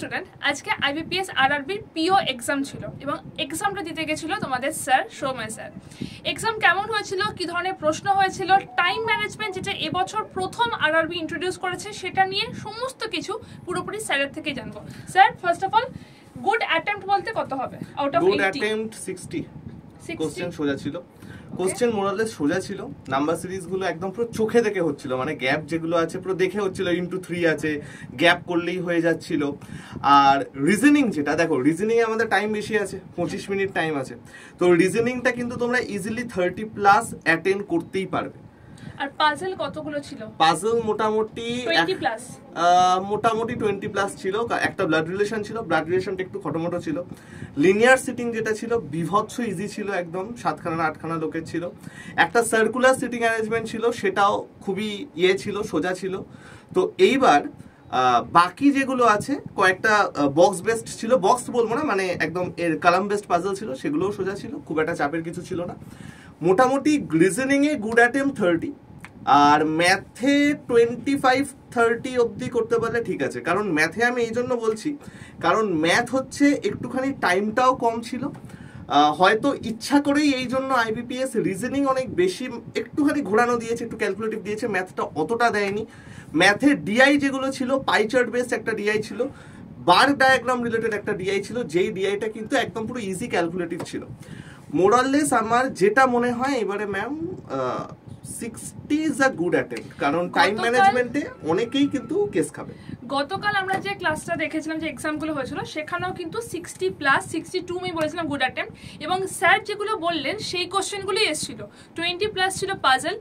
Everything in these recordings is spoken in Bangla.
স্টুডেন্ট, আজকে আইবিপিএস আরআরবির পিও এক্সাম ছিল এবং এক্সামটা দিতে গেছিল তোমাদের স্যার সৌম্য স্যার। এক্সাম কেমন হয়েছিল, কি ধরনের প্রশ্ন হয়েছিল, টাইম ম্যানেজমেন্ট যেটা এবছর প্রথম আরআরবি ইন্ট্রোডিউস করেছে সেটা নিয়ে সমস্ত কিছু পুরোপুরি স্যারের থেকেই জানবো। Sir, first of all good attempt বলতে কত হবে out of 80? Good attempt 60 question সোজা ছিল, কোশ্চেন মোরালেস সোজা ছিল, নাম্বার সিরিজ গুলো একদম পুরো চোখে দেখে হচ্ছিল, মানে গ্যাপ যেগুলো আছে পুরো দেখে হচ্ছিল, ইনটু 3 আছে, গ্যাপ করলেই হয়ে যাচ্ছিল। আর রিজনিং যেটা দেখো, রিজনিং এ আমাদের টাইম বেশি আছে, 25 মিনিট টাইম আছে, তো রিজনিংটা কিন্তু তোমরা ইজিলি 30+ অ্যাটেন্ড করতেই পারবে। আর পাজল কতগুলো ছিল? পাজল মোটামুটি 20+। মোটামুটি 20+ ছিল। একটা ব্লাড রিলেশন ছিল, ব্লাড রিলেশনটা একটু খটোমটো ছিল। লিনিয়ার সিটিং যেটা ছিল বিভৎস ইজি ছিল, একদম 7খানা না 8খানা লোকের ছিল। একটা সার্কুলার সিটিং অ্যারেঞ্জমেন্ট ছিল, সেটাও খুবই ছিল, সোজা ছিল। তো এইবার বাকি যেগুলো আছে কয়েকটা বক্স বেসড ছিল, বক্স বলবো না, মানে একদম এর কলাম বেসড পাজল ছিল, সেগুলোও সোজা ছিল, খুব একটা চাপের কিছু ছিল না। মোটামুটি রিজনিং এ গুড অ্যাটেম্প্ট 30, আর ম্যাথে 25-30 অবধি করতে পারলে ঠিক আছে। কারণ ম্যাথে আমি এই জন্য বলছি, কারণ ম্যাথ হচ্ছে একটুখানি টাইমটাও কম ছিল, হয়তো ইচ্ছা করেই এই জন্য আইবিপিএস রিজনিং অনেক বেশি একটুখানি ঘোরানো দিয়েছে, একটু ক্যালকুলেটিভ দিয়েছে, ম্যাথটা অতটা দেয়নি। ম্যাথের ডিআই যেগুলো ছিল, পাই চার্ট বেসড একটা ডিআই ছিল, বার ডায়াগ্রাম রিলেটেড একটা ডিআই ছিল, যেই ডিআইটা কিন্তু একদম পুরো ইজি ক্যালকুলেটিভ ছিল। মোরাললেস আমার যেটা মনে হয় এবারে ma'am 60 is a good attempt, কারণ টাইম ম্যানেজমেন্টে অনেকেই কিন্তু কেস খাবে। গতকাল আমরা যে ক্লাসটা দেখেছিলাম, যে এক্সামগুলো হয়েছিল, সেখানেও কিন্তু 60+, 62 আমি বলেছিলাম গুড অ্যাটেম্প্ট, এবং স্যার যেগুলো বললেন সেই কোশ্চেনগুলোই এসেছিল। 20+ ছিল পাজল,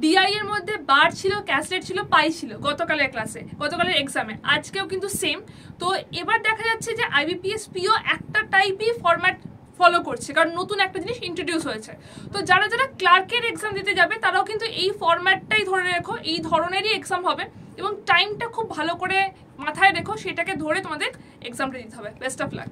ডিআই এর মধ্যে বার ছিল, ক্যাসলেট ছিল, পাই ছিল গতকালের ক্লাসে, গতকালের এক্সামে। আজকেও কিন্তু সেম। তো এবার দেখা যাচ্ছে যে আইবিপিএস পিও একটা টাইপই ফরম্যাট ফলো করছে, কারণ নতুন একটা জিনিস ইন্ট্রোডিউস হয়েছে। তো যারা যারা ক্লার্কের এক্সাম দিতে যাবে তারাও কিন্তু এই ফরম্যাটটাই ধরে রেখো, এই ধরনেরই এক্সাম হবে, এবং টাইমটা খুব ভালো করে মাথায় রেখো, সেটাকে ধরে তোমাদের এক্সামটা দিতে হবে। Best of luck.